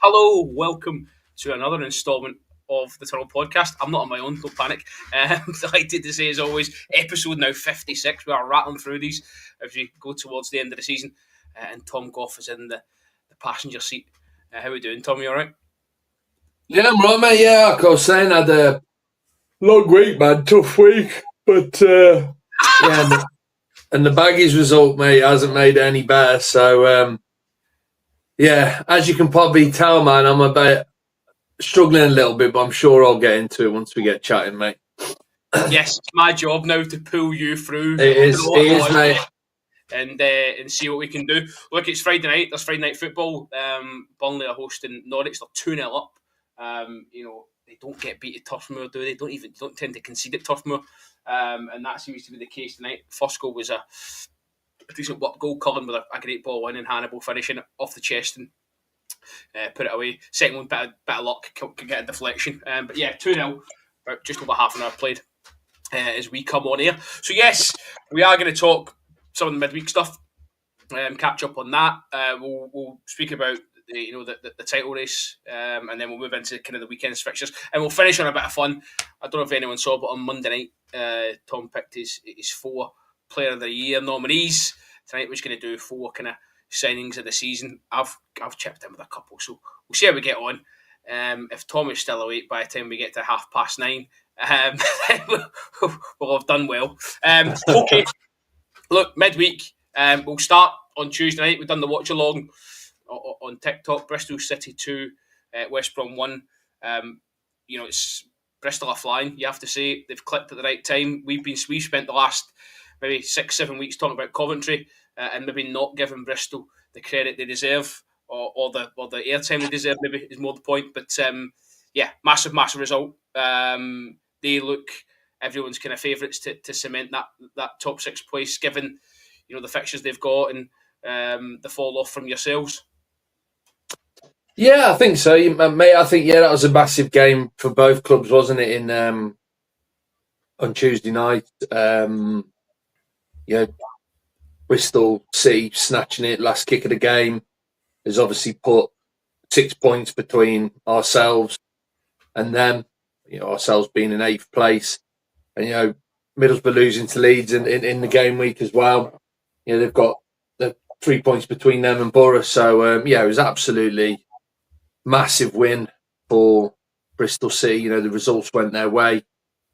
Hello, welcome to another instalment of the Tunnel Podcast. I'm not on my own, don't panic. Delighted to say, as always, episode now 56. We are rattling through these as we go towards the end of the season. And Tom Goff is in the passenger seat. How are we doing, Tom? You all right? Yeah, I'm right, mate. Yeah, like I was saying, I had a long week, man. Tough week. But, yeah, and the Baggies result, mate, hasn't made it any better. So, yeah, as you can probably tell, man, I'm a bit struggling a little bit, but I'm sure I'll get into it once we get chatting, mate. Yes, it's my job now to pull you through. It is, mate. And see what we can do. Look, it's Friday night. There's Friday night football. Burnley are hosting Norwich. They're 2-0 up. They don't get beat at Turfmoor, do they? Don't tend to concede at Turfmoor. And that seems to be the case tonight. First goal was a decent goal. Cullen with a great ball in, and Hannibal finishing it off the chest and put it away. Second one, bit of luck, could get a deflection. But yeah, 2-0. About just over half an hour played as we come on here. So yes, we are going to talk some of the midweek stuff. Catch up on that. We'll speak about the title race, and then we'll move into kind of the weekend's fixtures, and we'll finish on a bit of fun. I don't know if anyone saw, but on Monday night, Tom picked his 4 Player of the Year nominees. Tonight we're going to do 4 kind of signings of the season. I've chipped in with a couple, so we'll see how we get on. If Tom is still awake by the time we get to 9:30, we'll have done well. Okay, look, midweek. We'll start on Tuesday night. We've done the watch along on TikTok. Bristol City 2, West Brom 1. It's Bristol are flying. You have to say they've clicked at the right time. We've spent the last maybe 6-7 weeks talking about Coventry and maybe not giving Bristol the credit they deserve or the airtime they deserve. Maybe is more the point. But massive result. They look everyone's kind of favourites to cement that top 6 place, given the fixtures they've got and the fall off from yourselves. Yeah, I think so, mate. I think that was a massive game for both clubs, wasn't it? On Tuesday night, Bristol City snatching it last kick of the game has obviously put 6 points between ourselves and them. Ourselves being in 8th place, and Middlesbrough losing to Leeds in the game week as well. They've got the 3 points between them and Borough. So it was absolutely massive win for Bristol City. The results went their way.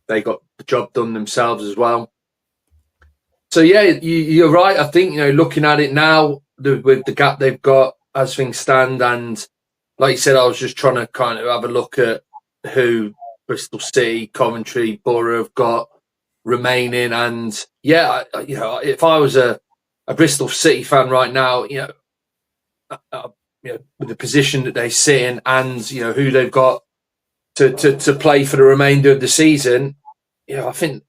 They got the job done themselves as well. So you're right. I think looking at it now with the gap they've got as things stand, and like you said, I was just trying to kind of have a look at who Bristol City, Coventry, Borough have got remaining, and if I was a Bristol City fan right now, with the position that they sit in and who they've got to play for the remainder of the season, I think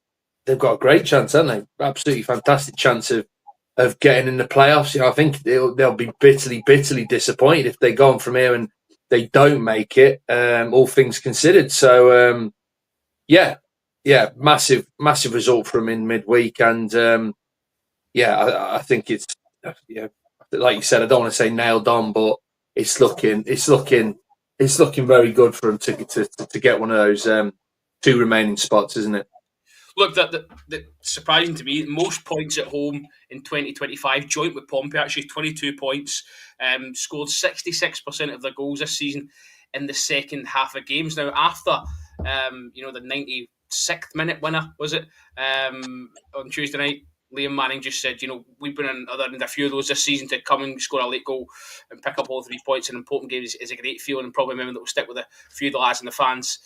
they've got a great chance, haven't they? Absolutely fantastic chance of getting in the playoffs. I think they'll be bitterly disappointed if they go on from here and they don't make it, all things considered. So, massive result from in midweek. And, I think it's, like you said, I don't want to say nailed on, but it's looking very good for them to get one of those 2 remaining spots, isn't it? Look, that surprising to me, most points at home in 2025, joint with Pompey, actually 22 points, scored 66% of their goals this season in the second half of games. Now, after, the 96th minute winner, was it, on Tuesday night, Liam Manning just said, we've been in a few of those this season. To come and score a late goal and pick up all 3 points in important games is a great feeling, and probably a moment that will stick with a few of the lads and the fans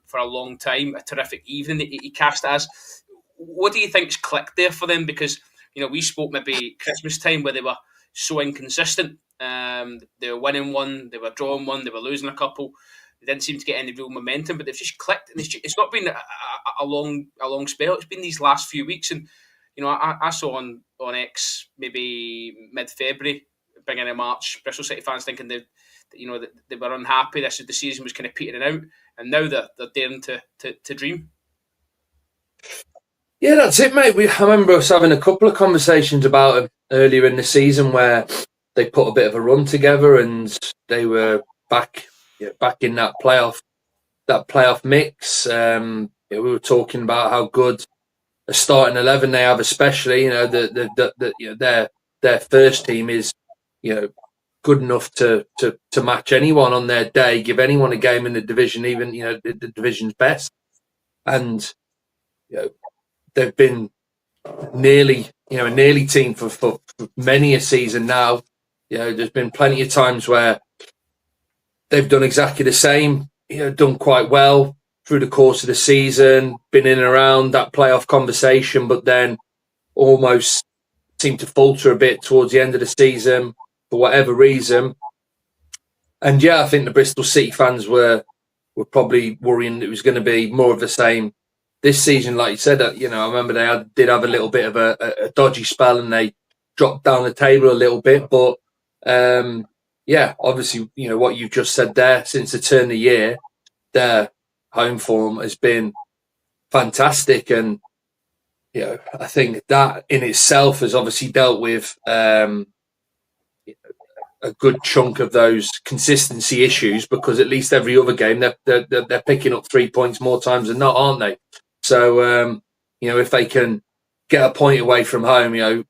for a long time. A terrific evening that he cast as. What do you think's clicked there for them? Because we spoke maybe Christmas time where they were so inconsistent. They were winning one, they were drawing one, they were losing a couple. They didn't seem to get any real momentum, but they've just clicked. And it's not been a long spell. It's been these last few weeks, and I saw on X maybe mid-February, beginning of March, Bristol City fans thinking they were unhappy. The season was kind of petering out, and now they're daring to dream. Yeah, that's it, mate. I remember us having a couple of conversations about it earlier in the season where they put a bit of a run together and they were back in that playoff mix. We were talking about how good a starting 11 they have, especially their first team is good enough to match anyone on their day, give anyone a game in the division, even the division's best, and they've been nearly team for many a season now. There's been plenty of times where they've done exactly the same, done quite well through the course of the season, been in and around that playoff conversation, but then almost seemed to falter a bit towards the end of the season for whatever reason. And I think the Bristol City fans were probably worrying it was going to be more of the same this season. Like you said, I remember they did have a little bit of a dodgy spell and they dropped down the table a little bit, but obviously, what you've just said there, since the turn of the year, their home form has been fantastic. And, I think that in itself has obviously dealt with a good chunk of those consistency issues, because at least every other game they're picking up 3 points more times than not, aren't they? So, if they can get a point away from home,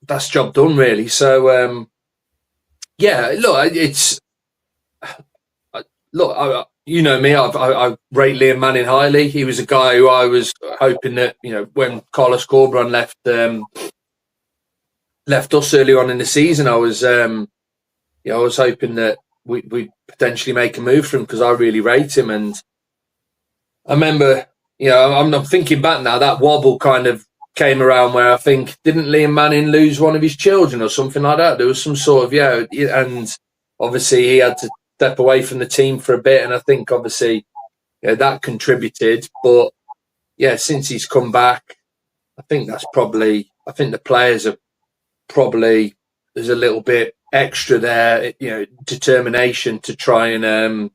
that's job done, really. So, you know me, I rate Liam Manning highly. He was a guy who I was hoping that, when Carlos Corberan left us early on in the season, I was hoping that we'd potentially make a move for him, because I really rate him. And I remember, I'm thinking back now, that wobble kind of came around where I think, didn't Liam Manning lose one of his children or something like that? There was some sort of, and obviously he had to step away from the team for a bit. And I think obviously that contributed. But since he's come back, I think the players are probably, there's a little bit extra there, determination to try and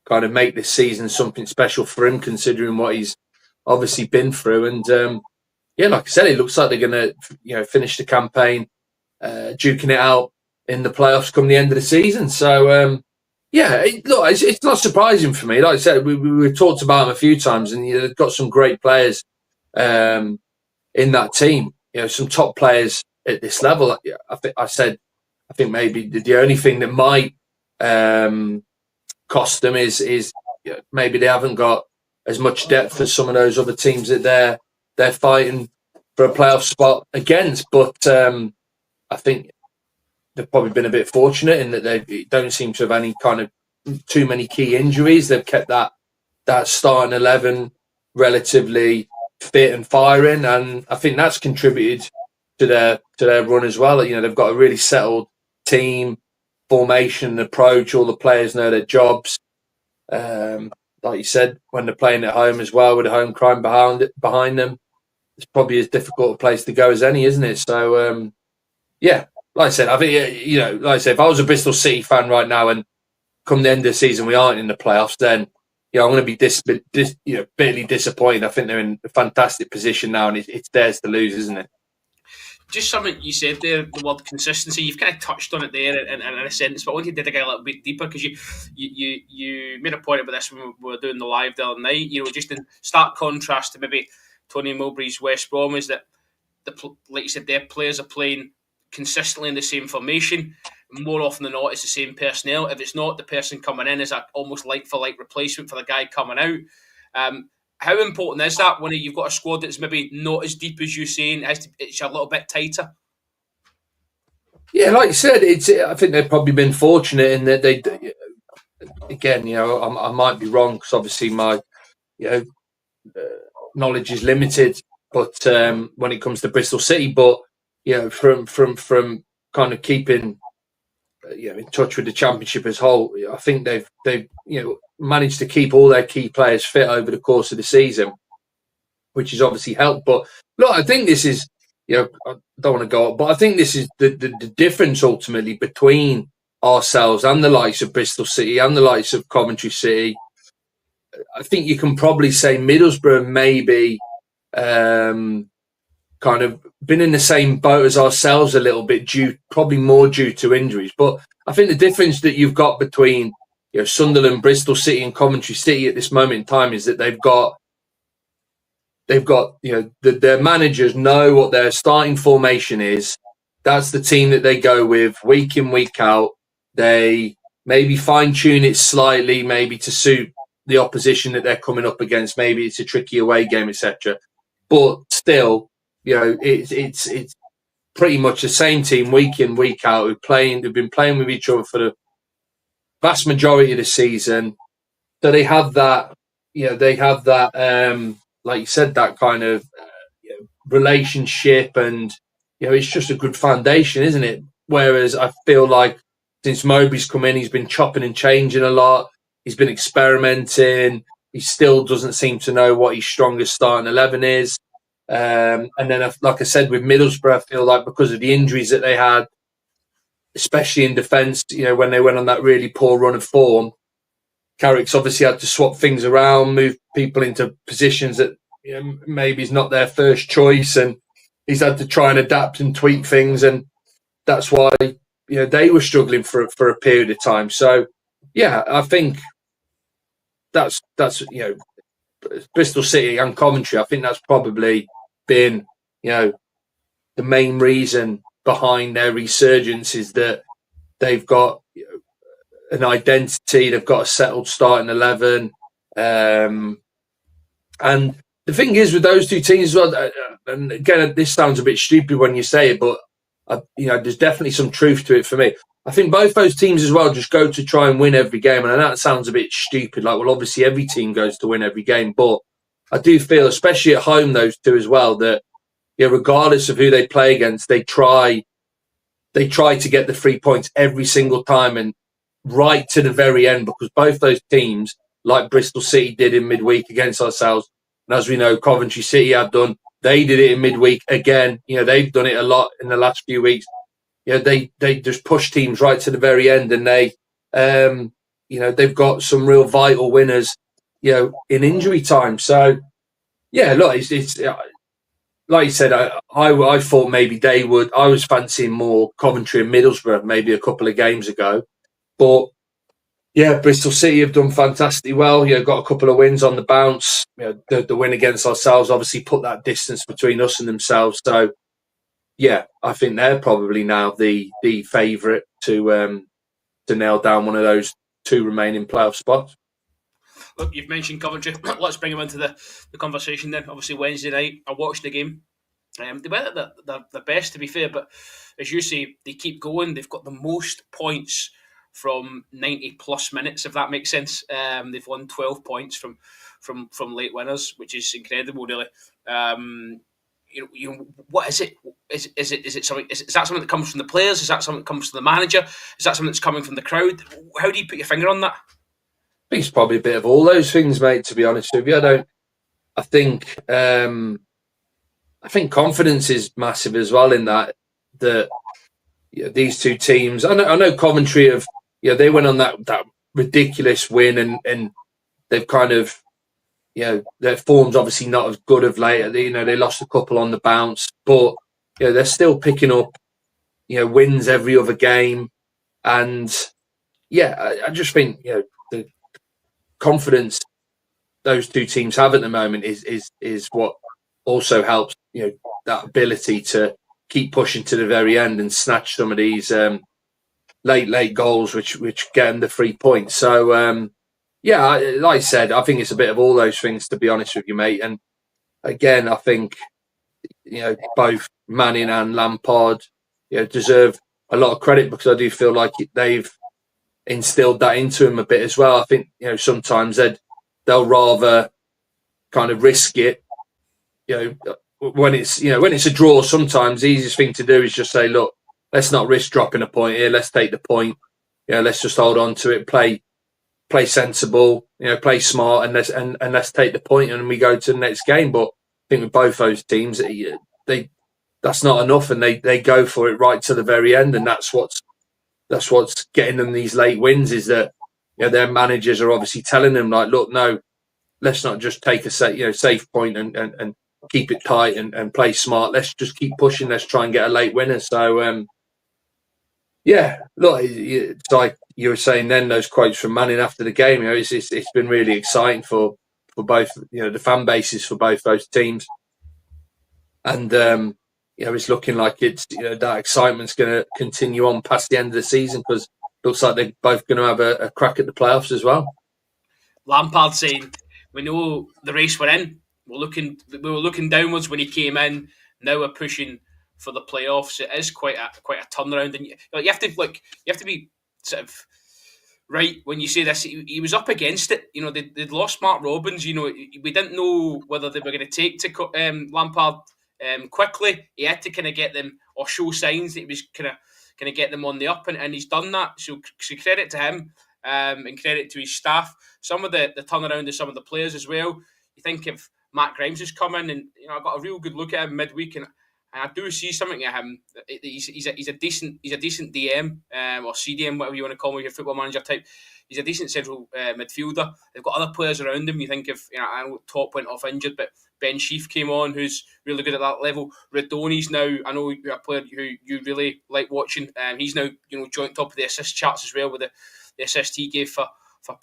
kind of make this season something special for him, considering what he's obviously been through. And like I said, it looks like they're going to finish the campaign duking it out in the playoffs come the end of the season. So it's not surprising for me. Like I said, we've talked about them a few times, and they've got some great players in that team. Some top players at this level. I think maybe the only thing that might cost them is maybe they haven't got as much depth as some of those other teams that they're fighting for a playoff spot against. But I think they've probably been a bit fortunate in that they don't seem to have any kind of too many key injuries. They've kept that starting 11 relatively fit and firing, and I think that's contributed to their run as well. They've got a really settled team, formation, approach. All the players know their jobs. Like you said, when they're playing at home as well, with a home crowd behind them, it's probably as difficult a place to go as any, isn't it? So, like I said, I think, if I was a Bristol City fan right now and come the end of the season we aren't in the playoffs, then I'm going to be bitterly disappointed. I think they're in a fantastic position now, and it's theirs to lose, isn't it? Just something you said there, the word consistency. You've kind of touched on it there in a sense, but I wanted to dig a little bit deeper, because you made a point about this when we were doing the live the other night. Just in stark contrast to maybe Tony Mowbray's West Brom, is that like you said, their players are playing consistently in the same formation. More often than not, it's the same personnel. If it's not, the person coming in is almost like for like replacement for the guy coming out. How important is that when you've got a squad that's maybe not as deep as you're saying, it's a little bit tighter? Yeah, like you said, I think they've probably been fortunate in that they. Again, I might be wrong, because obviously my, knowledge is limited. But when it comes to Bristol City, but from kind of keeping in touch with the Championship as a whole, I think they've managed to keep all their key players fit over the course of the season, which has obviously helped. But look, I think this is, I don't want to go up, but I think this is the difference ultimately between ourselves and the likes of Bristol City and the likes of Coventry City. I think you can probably say Middlesbrough maybe kind of been in the same boat as ourselves a little bit, probably more due to injuries. But I think the difference that you've got between Sunderland, Bristol City, and Coventry City at this moment in time is that they've got their managers know what their starting formation is. That's the team that they go with week in, week out. They maybe fine tune it slightly, maybe to suit the opposition that they're coming up against. Maybe it's a tricky away game, etc. But still, it's pretty much the same team week in, week out. Who've been playing with each other for the vast majority of the season. So they have that, like you said, that kind of relationship, and it's just a good foundation, isn't it? Whereas I feel like since Mowbray's come in, he's been chopping and changing a lot. He's been experimenting. He still doesn't seem to know what his strongest starting 11 is. And then, like I said, with Middlesbrough, I feel like because of the injuries that they had, especially in defence, when they went on that really poor run of form, Carrick's obviously had to swap things around, move people into positions that maybe is not their first choice, and he's had to try and adapt and tweak things, and that's why they were struggling for a period of time. So yeah, I think that's Bristol City and Coventry. I think that's probably been the main reason behind their resurgence, is that they've got an identity, they've got a settled starting 11, and the thing is with those two teams as well, and again, this sounds a bit stupid when you say it, but there's definitely some truth to it for me. I think both those teams as well just go to try and win every game, and I know that sounds a bit stupid. Like, well, obviously every team goes to win every game, but I do feel, especially at home, those two as well, that regardless of who they play against, they try to get the 3 points every single time, and right to the very end, because both those teams, like Bristol City did in midweek against ourselves, and as we know, Coventry City have done, they did it in midweek again. They've done it a lot in the last few weeks. They just push teams right to the very end, and they've got some real vital winners, in injury time. So yeah, look, it's like you said, I thought maybe they would. I was fancying more Coventry and Middlesbrough maybe a couple of games ago, but yeah, Bristol City have done fantastically well. Got a couple of wins on the bounce. The win against ourselves obviously put that distance between us and themselves. So yeah, I think they're probably now the favourite to nail down one of those two remaining playoff spots. Look, you've mentioned Coventry. Let's bring them into the conversation then. Obviously, Wednesday night, I watched the game. They weren't at the best, to be fair, but as you say, they keep going. They've got the most points from 90 plus minutes, if that makes sense. They've won 12 points from late winners, which is incredible, really. What is it? Is it something? Is that something that comes from the players? Is that something that comes from the manager? Is that something that's coming from the crowd? How do you put your finger on that? I think it's probably a bit of all those things, mate, to be honest with you. I think confidence is massive as well in that these two teams. I know Coventry have, they went on that ridiculous win, and they've kind of, their form's obviously not as good of late. They lost a couple on the bounce, but they're still picking up, wins every other game, and I just think the confidence those two teams have at the moment is what also helps that ability to keep pushing to the very end and snatch some of these late goals which get them the 3 points. So like I said, I think it's a bit of all those things, to be honest with you, mate. And again, I think both Manning and Lampard deserve a lot of credit, because I do feel like they've instilled that into him a bit as well. I think sometimes they'll rather kind of risk it. When it's a draw, sometimes the easiest thing to do is just say, look, let's not risk dropping a point here. Let's take the point. Let's just hold on to it. Play sensible. Play smart, and let's take the point, and we go to the next game. But I think with both those teams, that's not enough, and they go for it right to the very end, and that's what's getting them these late wins, is that their managers are obviously telling them, like, look, no, let's not just take a safe point and keep it tight and play smart. Let's just keep pushing. Let's try and get a late winner. So, yeah, look, it's like you were saying then, those quotes from Manning after the game, it's been really exciting for both, the fan bases for both those teams. And, it's looking like it's, that excitement's going to continue on past the end of the season, because it looks like they're both going to have a crack at the playoffs as well. Lampard saying, we know the race we're in. We were looking downwards when he came in. Now we're pushing for the playoffs. It is quite a turnaround, and you have to be sort of right when you say this. He was up against it. They'd lost Mark Robbins. We didn't know whether they were going to take to Lampard quickly. He had to kind of get them, or show signs that he was kind of get them on the up, and he's done that. So credit to him, and credit to his staff. Some of the turnaround of some of the players as well. You think if Matt Grimes has come in, and I got a real good look at him midweek, and I do see something at him. He's a decent DM or CDM, whatever you want to call him, your football manager type. He's a decent central midfielder. They've got other players around him. You think if I know Top went off injured, but Ben Sheaf came on, who's really good at that level. Radoni's now, I know you're a player who you really like watching. He's now joint top of the assist charts as well, with the assist he gave for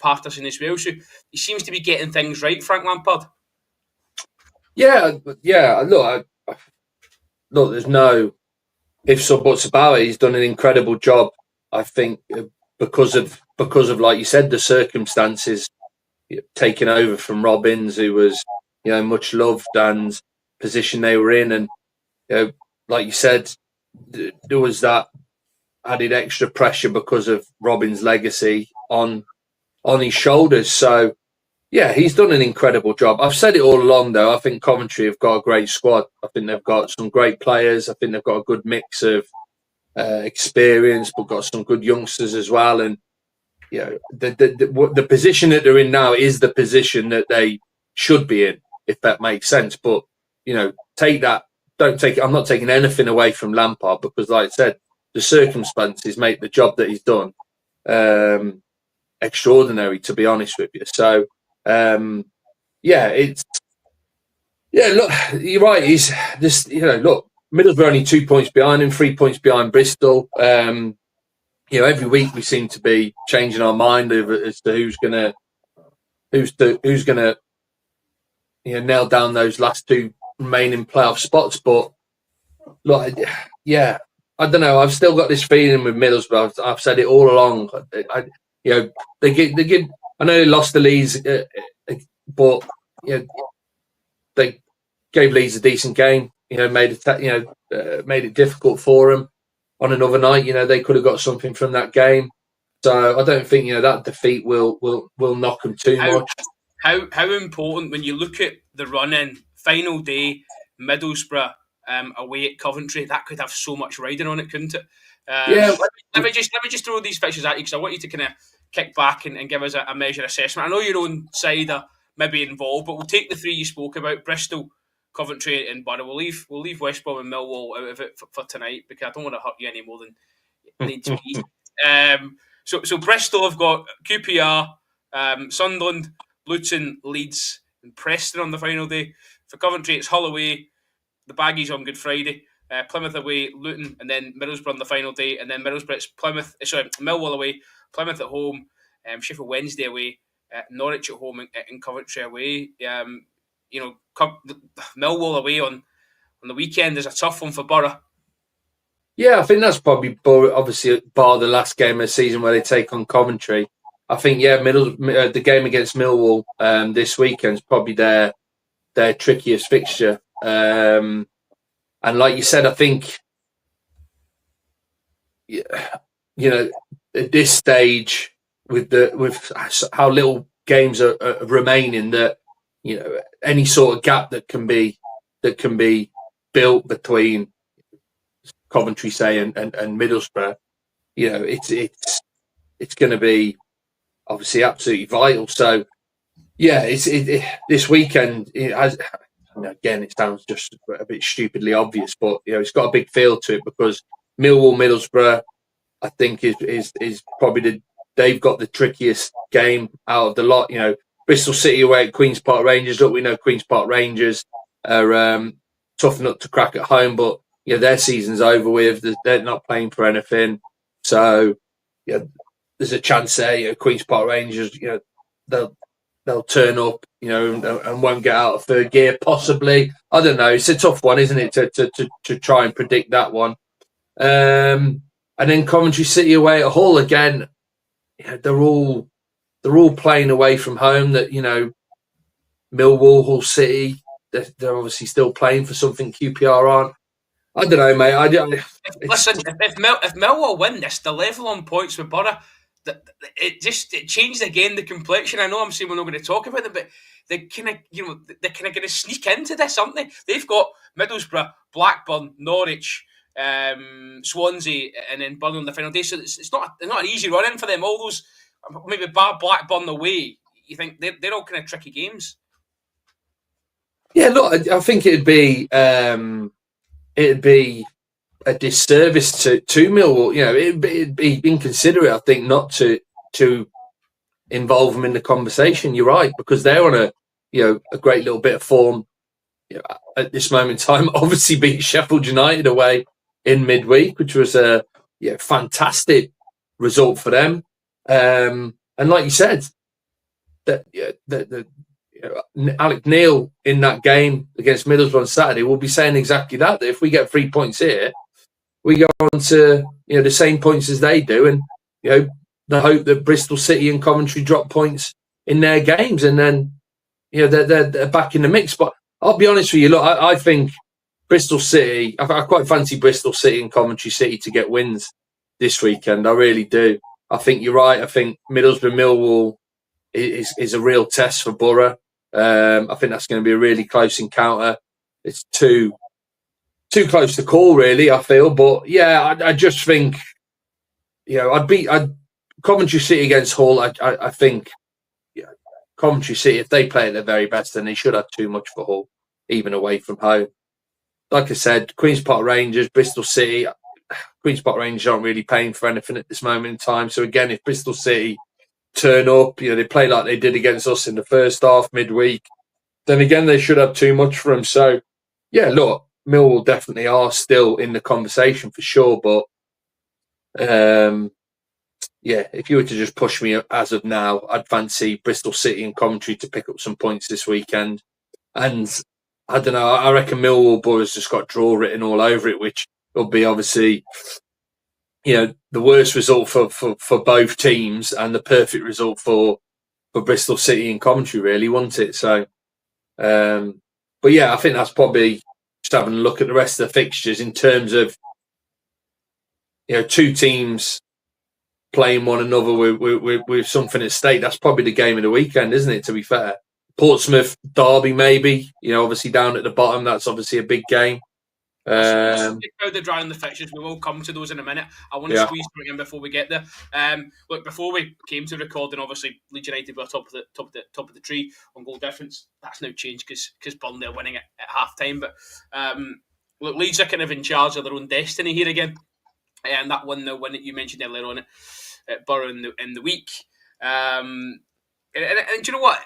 Patterson as well. So he seems to be getting things right, Frank Lampard. Yeah. Look, there's no ifs or buts about it. He's done an incredible job, I think, because of like you said, the circumstances, taking over from Robbins, who was much loved, and position they were in, and like you said, there was that added extra pressure because of Robbins' legacy on his shoulders. So, yeah, he's done an incredible job. I've said it all along, though. I think Coventry have got a great squad. I think they've got some great players. I think they've got a good mix of experience, but got some good youngsters as well. And the position that they're in now is the position that they should be in, if that makes sense. But take that. Don't take it. I'm not taking anything away from Lampard, because, like I said, the circumstances make the job that he's done extraordinary, to be honest with you. So. Look, you're right. He's just, look, Middlesbrough only 2 points behind him, 3 points behind Bristol. Every week we seem to be changing our mind as to who's gonna nail down those last two remaining playoff spots. But look, I don't know. I've still got this feeling with Middlesbrough. I've said it all along. They give. I know they lost the Leeds, but they gave Leeds a decent game. Made it difficult for them on another night. They could have got something from that game. So I don't think that defeat will knock them too much. How important when you look at the run-in final day, Middlesbrough away at Coventry, that could have so much riding on it, couldn't it? Let me just throw these fixtures at you, because I want you to kind of kick back and give us a measured assessment. I know your own side are maybe involved, but we'll take the three you spoke about: Bristol, Coventry, and Borough. We'll leave West Brom and Millwall out of it for tonight, because I don't want to hurt you any more than you need to be. So Bristol have got QPR, Sunderland, Luton, Leeds, and Preston on the final day. For Coventry, it's Hull away, the Baggies on Good Friday, Plymouth away, Luton, and then Middlesbrough on the final day, and then Middlesbrough, it's Millwall away, Plymouth at home, Sheffield Wednesday away, Norwich at home, and Coventry away. Millwall away on the weekend is a tough one for Borough. Yeah, I think that's probably obviously bar the last game of the season where they take on Coventry. I think the game against Millwall this weekend is probably their trickiest fixture. And like you said, I think at this stage, with how little games are remaining, that any sort of gap that can be built between Coventry, say, and Middlesbrough, it's going to be obviously absolutely vital. So this weekend, again, it sounds just a bit stupidly obvious, but it's got a big feel to it, because Middlesbrough, I think, is probably they've got the trickiest game out of the lot. Bristol City away at Queen's Park Rangers. Look, we know Queen's Park Rangers are tough nut to crack at home, but their season's over with. They're not playing for anything, so there's a chance there. Queens Park Rangers, they'll turn up, and won't get out of third gear. Possibly, I don't know. It's a tough one, isn't it, to try and predict that one. And then Coventry City away at Hull again. They're all playing away from home. That Millwall, Hull City, they're obviously still playing for something. QPR aren't. I don't know, mate. Listen, if Millwall win this, the level on points with Borough, it changed again the complexion. I know I'm saying we're not going to talk about it, but they're kind of going to sneak into this, aren't they? They've got Middlesbrough, Blackburn, Norwich, Swansea, and then Burnley on the final day. So it's not an easy run in for them. All those, maybe Blackburn away, you think they're all kind of tricky games. Yeah, look, I think it'd be a disservice to Millwall. It'd be inconsiderate, I think, not to involve them in the conversation. You're right, because they're on a great little bit of form at this moment in time. Obviously, beat Sheffield United away in midweek, which was a fantastic result for them. And like you said, that Alec Neil in that game against Middlesbrough on Saturday will be saying exactly that if we get 3 points here, we go on to the same points as they do, and the hope that Bristol City and Coventry drop points in their games, and then they're back in the mix. But I'll be honest with you, look, I think Bristol City, I quite fancy Bristol City and Coventry City to get wins this weekend. I really do. I think you're right. I think Middlesbrough Millwall is a real test for Borough. I think that's going to be a really close encounter. It's too close to call, really, I feel. But yeah, I just think, I'd Coventry City against Hull. I think Coventry City, if they play at their very best, then they should have too much for Hull, even away from home. Like I said, Queens Park Rangers, Bristol City. Queens Park Rangers aren't really paying for anything at this moment in time. So again, if Bristol City turn up, they play like they did against us in the first half midweek, then again they should have too much for them. So yeah, look, Millwall definitely are still in the conversation for sure, but if you were to just push me as of now, I'd fancy Bristol City and Coventry to pick up some points this weekend. And I don't know, I reckon Millwall Borough's just got draw written all over it, which will be obviously the worst result for both teams and the perfect result for Bristol City and Coventry, really, won't it? So, but yeah, I think that's probably just having a look at the rest of the fixtures in terms of two teams playing one another with something at stake. That's probably the game of the weekend, isn't it? To be fair, Portsmouth Derby, maybe. Obviously down at the bottom, that's obviously a big game. How they're drawing the fixtures, we will come to those in a minute. I want to squeeze through again before we get there. Look, before we came to recording, obviously Leeds United were top of the tree on goal difference. That's now changed because Burnley are winning at half time. But look, Leeds are kind of in charge of their own destiny here again. And that one that you mentioned earlier on at Borough in the week. And do you know what?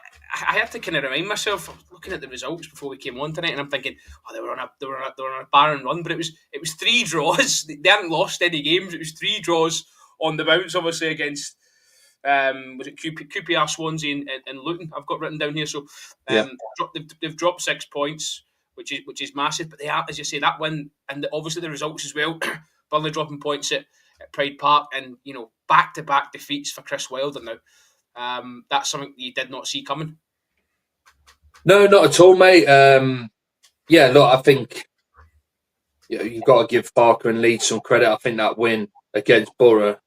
I had to kind of remind myself, looking at the results before we came on tonight, and I'm thinking, they were on a barren run, but it was 3 draws. They hadn't lost any games. It was 3 draws on the bounce, obviously against was it QPR, Swansea, and Luton. I've got written down here. So they've dropped 6 points, which is massive. But they are, as you say, that win, and obviously the results as well. Burnley dropping points at Pride Park, and back-to-back defeats for Chris Wilder now. That's something you did not see coming. No, not at all, mate. Look, I think you've got to give Parker and Leeds some credit. I think that win against Borough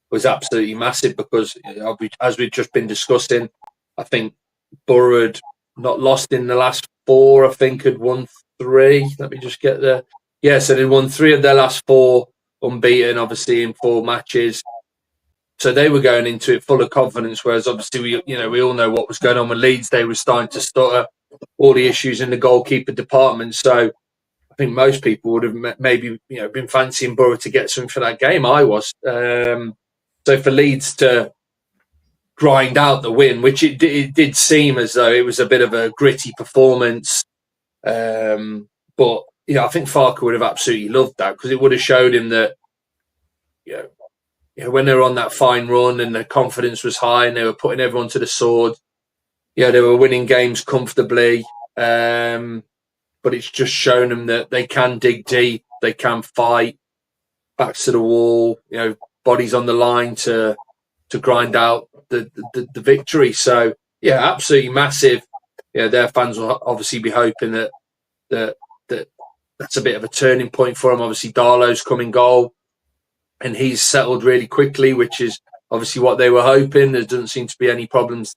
was absolutely massive because, as we've just been discussing, I think Borough had not lost in the last 4. I think had won 3. Let me just get there. Yeah, so they won 3 of their last 4 unbeaten, obviously in 4 matches. So they were going into it full of confidence, whereas obviously we all know what was going on with Leeds. They were starting to stutter, all the issues in the goalkeeper department. So I think most people would have maybe been fancying Borough to get something for that game. I was. So for Leeds to grind out the win, which it did seem as though it was a bit of a gritty performance. But I think Farke would have absolutely loved that, because it would have showed him that when they were on that fine run and their confidence was high and they were putting everyone to the sword, they were winning games comfortably. But it's just shown them that they can dig deep, they can fight, backs to the wall, bodies on the line to grind out the victory. So absolutely massive. Their fans will obviously be hoping that that's a bit of a turning point for them. Obviously, Darlow's come in goal, and he's settled really quickly, which is obviously what they were hoping. There doesn't seem to be any problems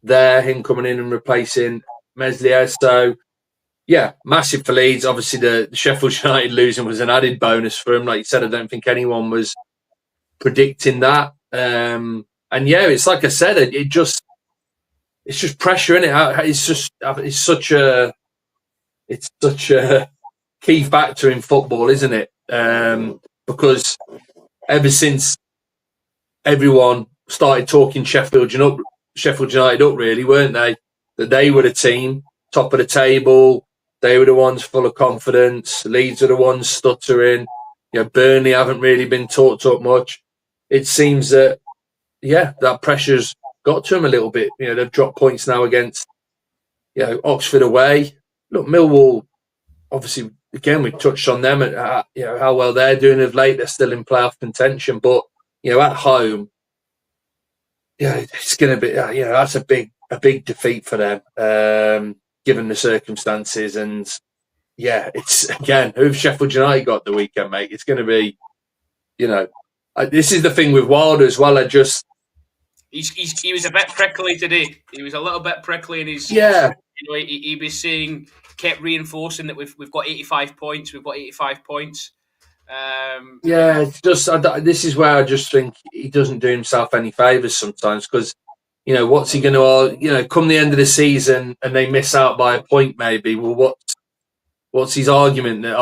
there, him coming in and replacing Meslier. So, massive for Leeds. Obviously, the Sheffield United losing was an added bonus for him. Like you said, I don't think anyone was predicting that. It's like I said, it's just pressure, isn't it? It's such a key factor in football, isn't it? Because ever since everyone started talking Sheffield United up, really, weren't they? That they were the team, top of the table. They were the ones full of confidence. Leeds are the ones stuttering. Burnley haven't really been talked up much. It seems that, that pressure's got to them a little bit. They've dropped points now against, Oxford away. Look, Millwall, obviously, again, we touched on them, how well they're doing of late. They're still in playoff contention, but at home, it's going to be that's a big defeat for them, given the circumstances. And it's, again, who've Sheffield United got the weekend, mate? It's going to be, this is the thing with Wilder as well. He was a bit prickly today. He was a little bit prickly in his. He was saying, kept reinforcing that we've got 85 points. We've got 85 points. It's just this is where I just think he doesn't do himself any favours sometimes, because what's he going to come the end of the season and they miss out by a point maybe? Well, what's his argument that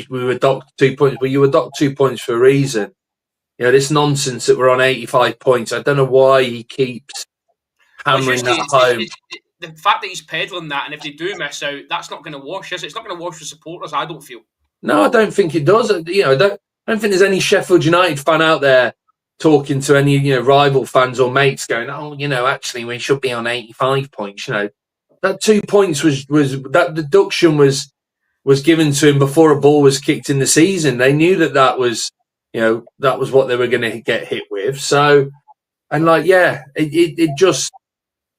we were docked 2 points? Well, you were docked 2 points for a reason. This nonsense that we're on 85 points. I don't know why he keeps hammering that home. The fact that he's peddling that, and if they do miss out, that's not going to wash, is it? It's not going to wash for supporters, I don't feel. No, I don't think it does. I don't think there's any Sheffield United fan out there talking to any rival fans or mates going, actually we should be on 85 points. That 2 points was that deduction was given to him before a ball was kicked in the season. They knew that was what they were going to get hit with. So, and it just.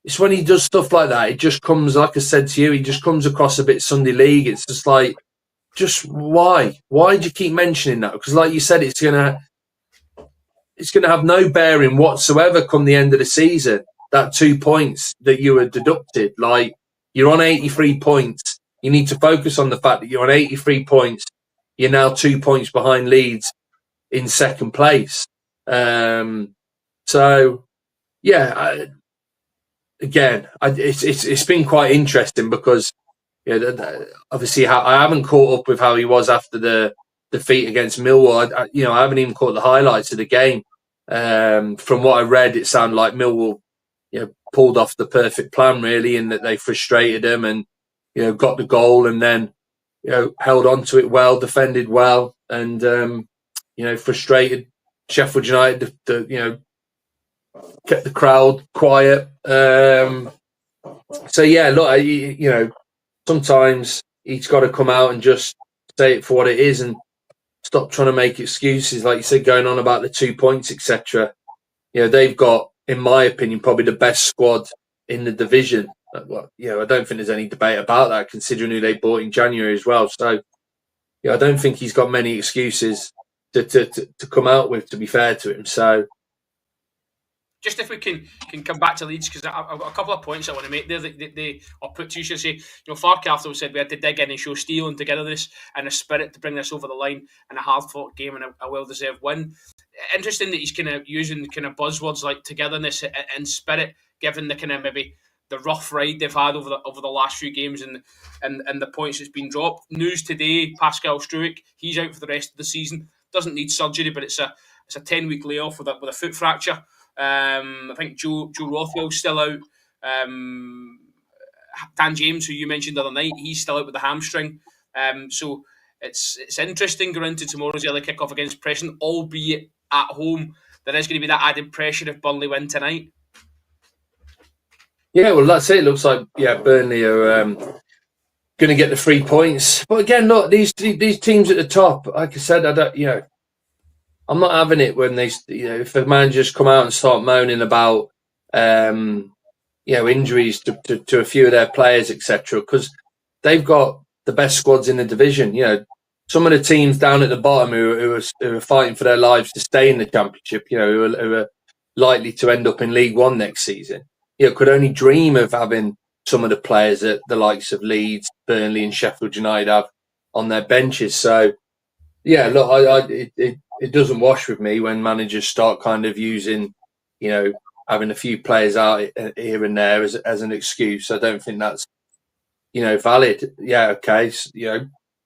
It's when he does stuff like that, it just comes, like I said to you, he just comes across a bit Sunday League. It's just like, just why? Why do you keep mentioning that? Because like you said, it's gonna have no bearing whatsoever come the end of the season. That 2 points that you were deducted, like you're on 83 points. You need to focus on the fact that you're on 83 points. You're now 2 points behind Leeds in second place. It's been quite interesting because obviously I haven't caught up with how he was after the defeat against Millwall. I haven't even caught the highlights of the game. From what I read, it sounded like Millwall pulled off the perfect plan really, in that they frustrated him and got the goal and then held on to it well, defended well, and frustrated Sheffield United. Kept the crowd quiet. Sometimes he's got to come out and just say it for what it is and stop trying to make excuses, like you said, going on about the 2 points, etc. They've got, in my opinion, probably the best squad in the division. I don't think there's any debate about that, considering who they bought in January as well. So, I don't think he's got many excuses to come out with, to be fair to him. So, just if we can come back to Leeds, because I've got a couple of points I want to make there. I'll put to you, should say, Farke afterwards said we had to dig in and show steel and togetherness and a spirit to bring this over the line in a hard-fought game and a well-deserved win. Interesting that he's kind of using kind of buzzwords like togetherness and spirit, given the kind of maybe the rough ride they've had over the last few games and the points that's been dropped. News today: Pascal Struijk, he's out for the rest of the season. Doesn't need surgery, but it's a 10-week layoff with a foot fracture. I think Joe Rothwell's still out. Dan James, who you mentioned the other night, he's still out with the hamstring. So it's interesting going into tomorrow's early kickoff against Preston, albeit at home. There is going to be that added pressure if Burnley win tonight. Yeah, well, that's it. It looks like Burnley are going to get the 3 points. But again, look, these teams at the top. Like I said, I'm not having it when they, if the managers come out and start moaning about, injuries to a few of their players, etc. Because they've got the best squads in the division. Some of the teams down at the bottom who are fighting for their lives to stay in the Championship, who are likely to end up in League One next season, could only dream of having some of the players that the likes of Leeds, Burnley, and Sheffield United have on their benches. So, yeah, look, it doesn't wash with me when managers start kind of using, having a few players out here and there as an excuse. I don't think that's, valid. Yeah, okay.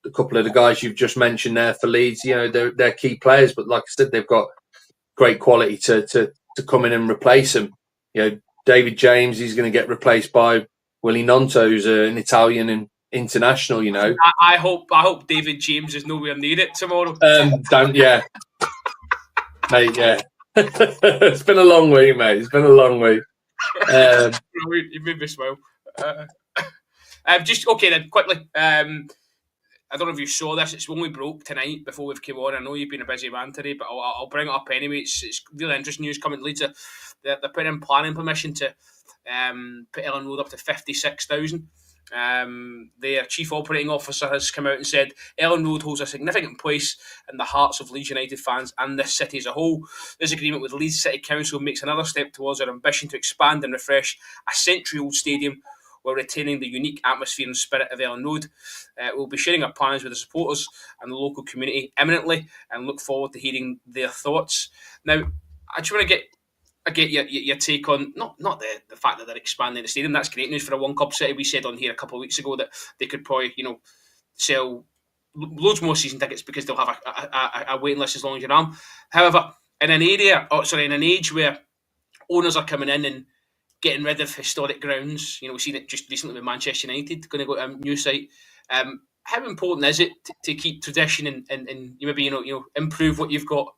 A couple of the guys you've just mentioned there for Leeds, they're key players, but like I said, they've got great quality to come in and replace them. David James, he's going to get replaced by Willie Nonto, who's an Italian and international. I hope David James is nowhere near it tomorrow. Mate, yeah. It's been a long week, mate. It's been a long week. You made me smile. Just okay then, quickly. I don't know if you saw this. It's only broke tonight before we've come on. I know you've been a busy man today, but I'll bring it up anyway. It's really interesting news coming. Leeds they're putting in planning permission to put Ellen Road up to 56,000. Their chief operating officer has come out and said Ellen Road holds a significant place in the hearts of Leeds United fans and this city as a whole. This agreement with Leeds City Council makes another step towards our ambition to expand and refresh a century-old stadium while retaining the unique atmosphere and spirit of Ellen Road. We'll be sharing our plans with the supporters and the local community imminently and look forward to hearing their thoughts. Now, I just want to get your take on not the fact that they're expanding the stadium. That's great news for a One Cup city. We said on here a couple of weeks ago that they could probably sell loads more season tickets because they'll have a waiting list as long as your arm. However, in an age where owners are coming in and getting rid of historic grounds, we've seen it just recently with Manchester United going to go to a new site. How important is it to keep tradition and maybe improve what you've got?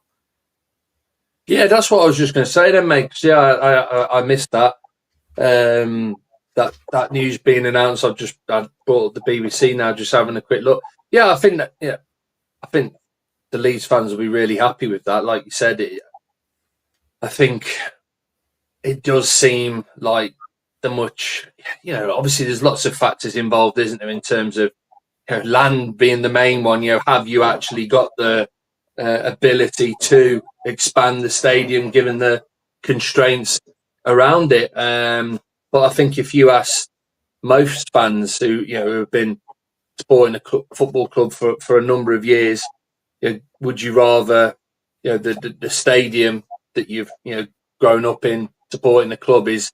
Yeah, that's what I was just going to say then, mate. I missed that. That news being announced. I brought up the BBC now, just having a quick look. Yeah, I think the Leeds fans will be really happy with that. Like you said, I think it does seem like obviously there's lots of factors involved, isn't there, in terms of land being the main one. Have you actually got the ability to expand the stadium given the constraints around it? But I think if you ask most fans who have been supporting a football club for a number of years, would you rather the stadium that you've grown up in supporting the club is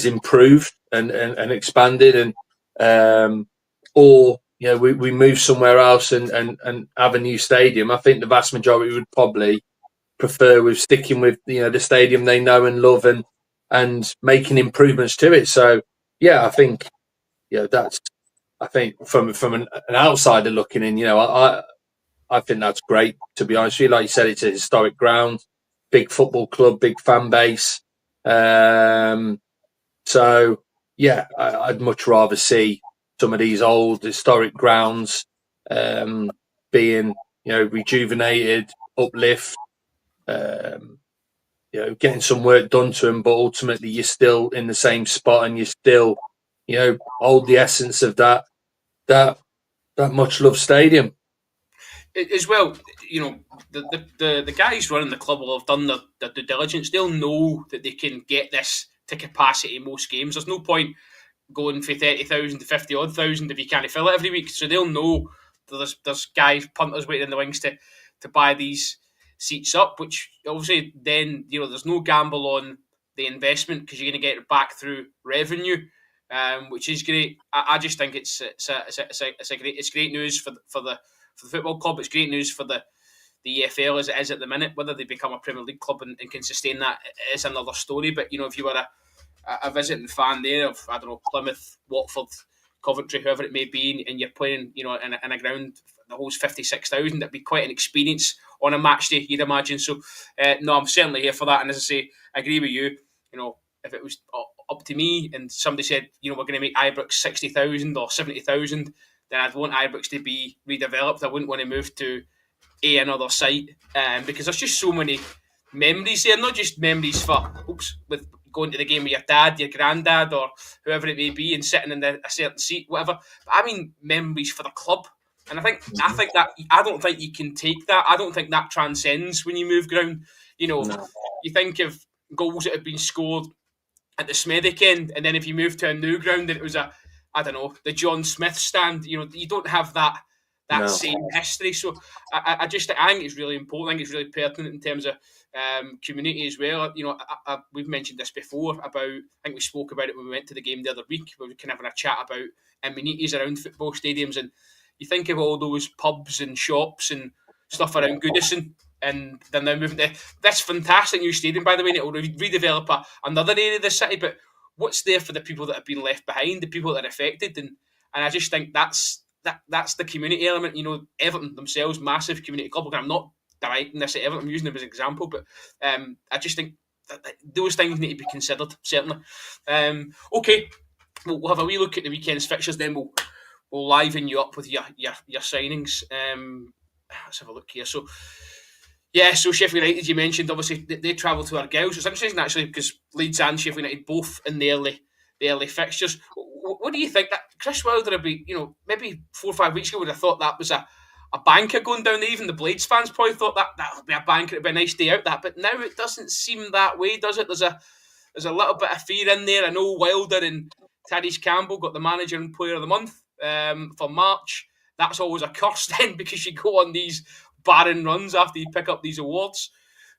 improved and expanded, and or we move somewhere else and have a new stadium? I think the vast majority would probably prefer with sticking with the stadium they know and love and making improvements to it. So yeah, I think I think from an outsider looking in, I think that's great, to be honest with you. Like you said, it's a historic ground, big football club, big fan base. So yeah, I'd much rather see some of these old historic grounds being rejuvenated, uplift, getting some work done to them, but ultimately you're still in the same spot and you still hold the essence of that much loved stadium. As well, the guys running the club will have done their due diligence. They'll know that they can get this to capacity in most games. There's no point going for 30,000 to 50-odd thousand if you can't fill it every week. So they'll know that there's guys, punters waiting in the wings to buy these seats up, which obviously then there's no gamble on the investment because you're going to get it back through revenue, which is great. I just think it's great news for the football club. It's great news for the EFL as it is at the minute. Whether they become a Premier League club and can sustain that is another story. But if you were a visiting fan there of, I don't know, Plymouth, Watford, Coventry, whoever it may be, and you're playing, in a ground that holds 56,000, that'd be quite an experience on a match day, you'd imagine. So, no, I'm certainly here for that. And as I say, I agree with you. If it was up to me and somebody said, we're going to make Ibrox 60,000 or 70,000, then I'd want Ibrox to be redeveloped. I wouldn't want to move to another site, because there's just so many memories there. Not just memories with going to the game with your dad, your granddad, or whoever it may be, and sitting in a certain seat, whatever. But I mean memories for the club. And I think that I don't think you can take that. I don't think that transcends when you move ground. No. You think of goals that have been scored at the Smethwick end, and then if you move to a new ground and it was the John Smith stand, you don't have that same history. So I think it's really important. I think it's really pertinent in terms of community as well. We've mentioned this before about, I think we spoke about it when we went to the game the other week, where we were kind of having a chat about amenities around football stadiums, and you think of all those pubs and shops and stuff around Goodison, and they're now moving to this fantastic new stadium, by the way, and it will redevelop another area of the city. But what's there for the people that have been left behind, the people that are affected? And I just think that's the community element. Everton themselves, massive community club. I'm not directing this at Everton, I'm using them as an example, but I just think that those things need to be considered, certainly. Okay, we'll have a wee look at the weekend's fixtures, then we'll liven you up with your signings. Let's have a look here. So Sheffield United, you mentioned, obviously they travel to Argyll. So it's interesting actually, because Leeds and Sheffield United both in the early fixtures. What do you think? That Chris Wilder would be, maybe 4 or 5 weeks ago would have thought that was a banker going down there. Even the Blades fans probably thought that would be a banker, it'd be a nice day out, that. But now it doesn't seem that way, does it? There's a little bit of fear in there. I know Wilder and Tadish Campbell got the manager and player of the month for March. That's always a curse then, because you go on these barren runs after you pick up these awards.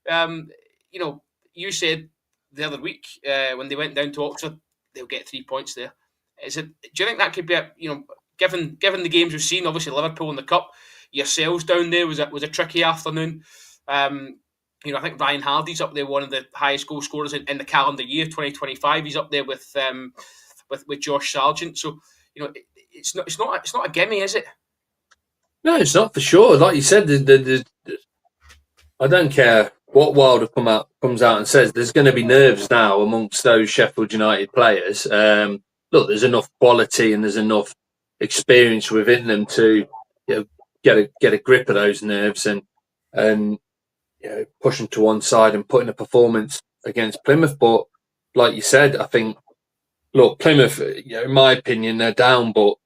You said the other week when they went down to Oxford, they'll get 3 points there. Do you think that could be given the games we've seen? Obviously Liverpool in the cup, yourselves down there was a tricky afternoon. I think Ryan Hardy's up there, one of the highest goal scorers in the calendar year 2025. He's up there with Josh Sargent. So it's not a gimme, is it? No, it's not, for sure. Like you said, I don't care what Wilder comes out and says. There's going to be nerves now amongst those Sheffield United players. Look, there's enough quality and there's enough experience within them to get a grip of those nerves and push them to one side and put in a performance against Plymouth. But like you said, I think, look, Plymouth, in my opinion, they're down, but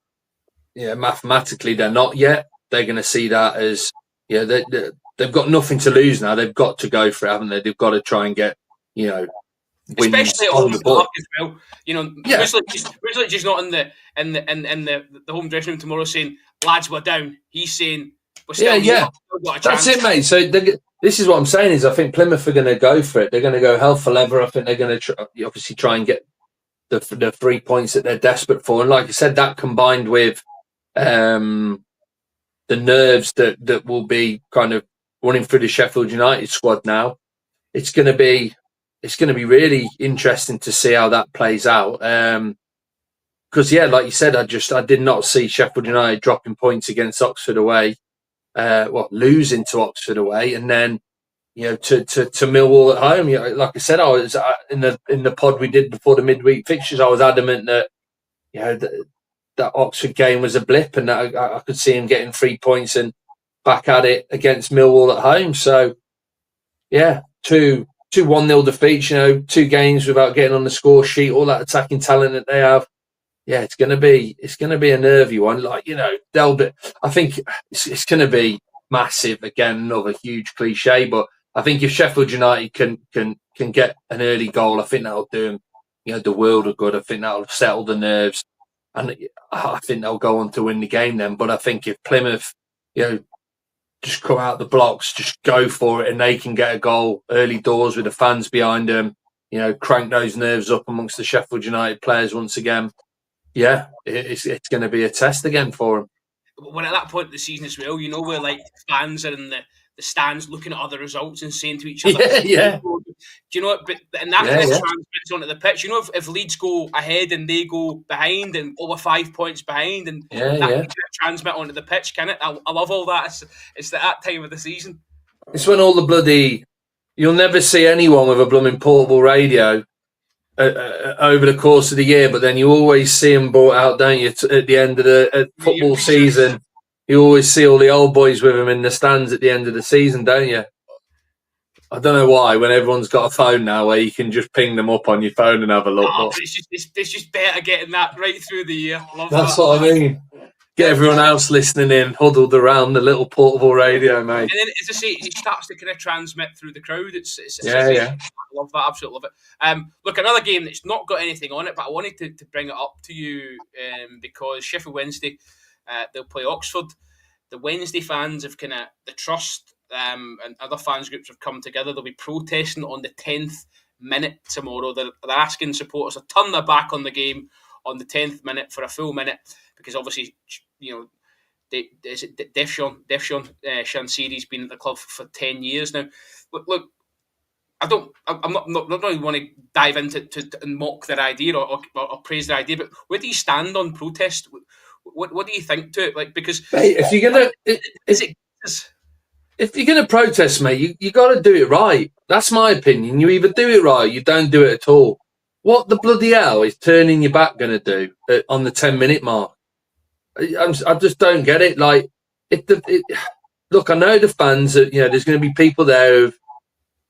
mathematically they're not yet. They're going to see that as they've got nothing to lose now. They've got to go for it, haven't they? They've got to try and get wins, especially at home as well. Yeah. Rizlic just not in the home dressing room tomorrow saying, "Lads, we're down." He's saying, "We're still got a chance." That's it, mate. So this is what I'm saying is, I think Plymouth are going to go for it. They're going to go hell for leather. I think they're going to obviously try and get the 3 points that they're desperate for. And like I said, that combined with the nerves that will be kind of running through the Sheffield United squad now, it's going to be really interesting to see how that plays out. Because like you said, I did not see Sheffield United dropping points against Oxford away, losing to Oxford away, and then to Millwall at home. Like I said, I was in the pod we did before the midweek fixtures. I was adamant that that Oxford game was a blip, and that I could see him getting 3 points and back at it against Millwall at home. So, two 1-0 defeats, 2 games without getting on the score sheet, all that attacking talent that they have. Yeah, it's going to be a nervy one. I think it's going to be massive. Again, another huge cliche, but I think if Sheffield United can get an early goal, I think that'll do them, the world of good. I think that'll settle the nerves, and I think they'll go on to win the game then. But I think if Plymouth, just come out the blocks, just go for it, and they can get a goal early doors with the fans behind them, crank those nerves up amongst the Sheffield United players once again. Yeah, it's going to be a test again for them. When at that point of the season as well, where like fans are in the stands looking at other results and saying to each other, Yeah. Do you know what? And that kind of transmits onto the pitch. You know, if Leeds go ahead and they go behind and over 5 points behind, and that can transmit onto the pitch, can it? I love all that. It's that time of the season. It's when all the bloody... You'll never see anyone with a blooming portable radio over the course of the year, but then you always see them brought out, don't you, at the end of the football season. You always see all the old boys with them in the stands at the end of the season, don't you? I don't know why, when everyone's got a phone now where you can just ping them up on your phone and have a look. But it's just better getting that right through the year. That's what I mean. Get everyone else listening in, huddled around the little portable radio, mate. And then, as I say, it starts to kind of transmit through the crowd. It's yeah. I love that, absolutely love it. Look, another game that's not got anything on it, but I wanted to bring it up to you because Sheffield Wednesday, they'll play Oxford. The Wednesday fans have kind of, the Trust and other fans groups have come together. They'll be protesting on the 10th minute tomorrow. They're asking supporters to turn their back on the game on the 10th minute for a full minute, because obviously, you know, Defshawn Shansiri's been at the club for 10 years now. Look, I'm not really want to dive into to mock their idea or praise their idea, but where do you stand on protest? What do you think to it? Like, because mate, if you're gonna protest, mate, you got to do it right. That's my opinion. You either do it right, or you don't do it at all. What the bloody hell is turning your back going to do on the 10-minute mark? I just don't get it. Like, look, I know the fans that, you know, there's going to be people there who've,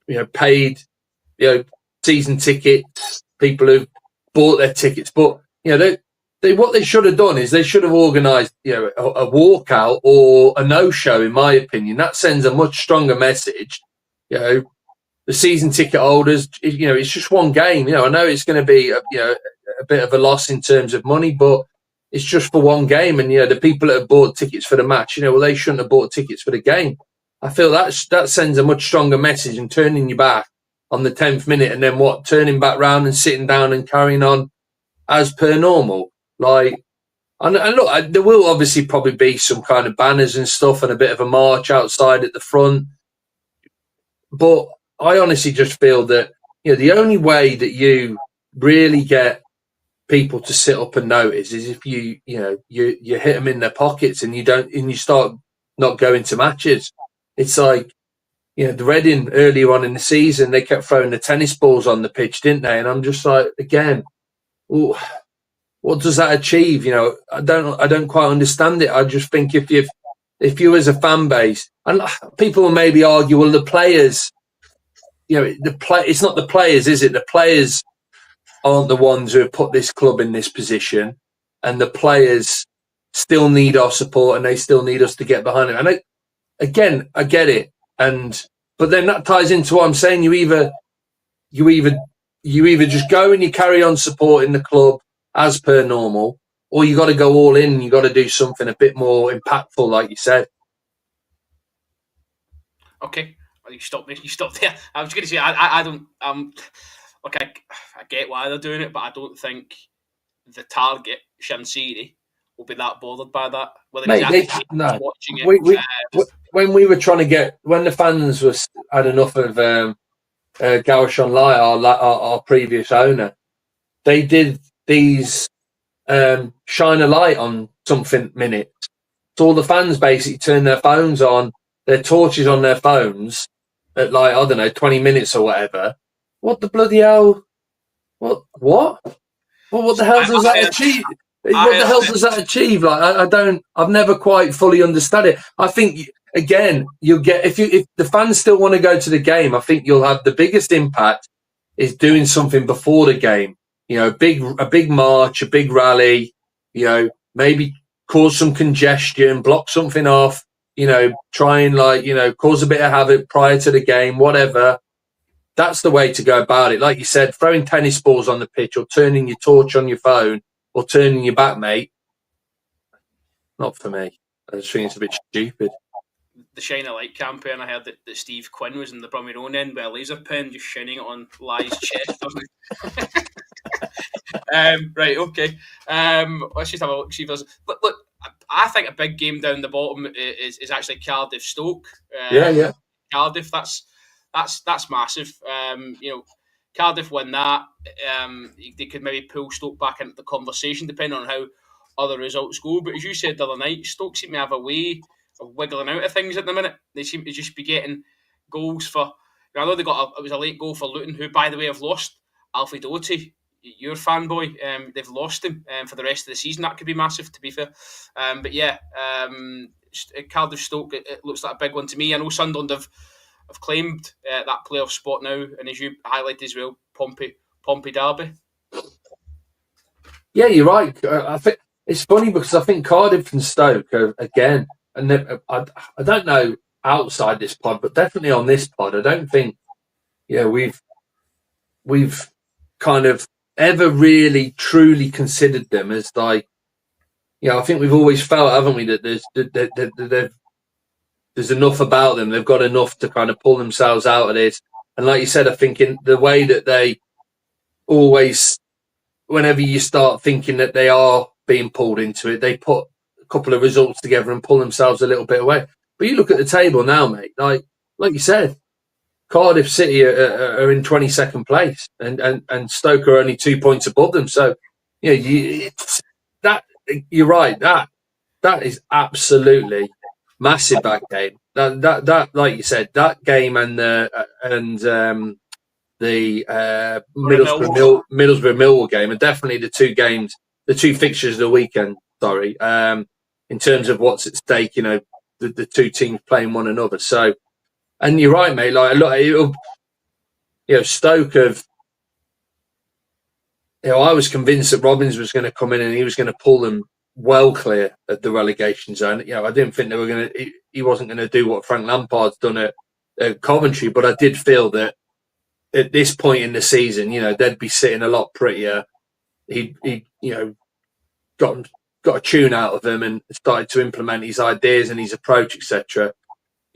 you know, paid, you know, season tickets, people who've bought their tickets, but, you know, what they should have done is they should have organised, you know, a walkout or a no-show. In my opinion, that sends a much stronger message. You know, the season ticket holders, you know, it's just one game. You know, I know it's going to be a bit of a loss in terms of money, but it's just for one game. And, you know, the people that have bought tickets for the match, you know, well, they shouldn't have bought tickets for the game. I feel that sends a much stronger message, and turning your back on the 10th minute and then turning back round and sitting down and carrying on as per normal. Like, and look, there will obviously probably be some kind of banners and stuff and a bit of a march outside at the front. But I honestly just feel that, you know, the only way that you really get people to sit up and notice is if you hit them in their pockets and you start not going to matches. It's like, you know, the Reading earlier on in the season, they kept throwing the tennis balls on the pitch, didn't they? And I'm just like, again, ooh, what does that achieve? You know, I don't quite understand it. I just think if you as a fan base, and people will maybe argue, well, the players, you know, it's not the players, is it? The players aren't the ones who have put this club in this position, and the players still need our support and they still need us to get behind it. And I get it. But then that ties into what I'm saying. You either just go and you carry on supporting the club as per normal, or you got to go all in. You got to do something a bit more impactful, like you said. Okay, well, you stopped me. You stopped there. I was going to say I don't. Look, I get why they're doing it, but I don't think the target Shansiri will be that bothered by that. Whether he's actually watching it. When we were trying to when the fans had enough of Gauchon Lai, our previous owner, they did these shine a light on something minutes. So all the fans basically turned their phones on, their torches on their phones at, like, I don't know, 20 minutes or whatever. What the bloody hell? What? Well, what the hell does that achieve? What the hell does that achieve? Like, I've never quite fully understood it. I think, again, you'll get, if the fans still want to go to the game, I think you'll have the biggest impact is doing something before the game. You know, a big march, a big rally, you know, maybe cause some congestion, block something off, you know, try and, like, you know, cause a bit of havoc prior to the game, whatever. That's the way to go about it. Like you said, throwing tennis balls on the pitch or turning your torch on your phone or turning your back, mate, not for me. I just think it's a bit stupid. The Shine a Light campaign, I heard that Steve Quinn was in the Brommy end with a laser pen just shining it on Lai's chest. Right, okay. Let's just have a look. See if there's... Look, I think a big game down the bottom is actually Cardiff Stoke. Yeah. Cardiff, that's massive. Cardiff win that. They could maybe pull Stoke back into the conversation, depending on how other results go. But as you said the other night, Stoke seem to have a way of wiggling out of things at the minute. They seem to just be getting goals for. I know it was a late goal for Luton, who, by the way, have lost Alfie Doherty, your fanboy. They've lost him for the rest of the season. That could be massive, to be fair. But yeah, Cardiff Stoke, it looks like a big one to me. I know Sunderland have claimed that playoff spot now, and as you highlighted as well, Pompey Derby. Yeah, you're right. I think it's funny because I think Cardiff and Stoke are, again, and I don't know outside this pod, but definitely on this pod, I don't think we've kind of ever really truly considered them as like, I think we've always felt, haven't we, that there's enough about them. They've got enough to kind of pull themselves out of this. And like you said, I think in the way that they always, whenever you start thinking that they are being pulled into it, they put a couple of results together and pull themselves a little bit away. But you look at the table now, mate, like you said, Cardiff City are in 22nd place and Stoke are only 2 points above them. So, you're right. That is absolutely massive, that game. That like you said, that game and the Middlesbrough Millwall game are definitely the two fixtures of the weekend. Sorry, in terms of what's at stake, the two teams playing one another. So, and you're right, mate. Like, look, Stoke have. I was convinced that Robbins was going to come in and he was going to pull them well clear of the relegation zone. I didn't think they were going to. He wasn't going to do what Frank Lampard's done at Coventry, but I did feel that at this point in the season, they'd be sitting a lot prettier. He got a tune out of them and started to implement his ideas and his approach, etc.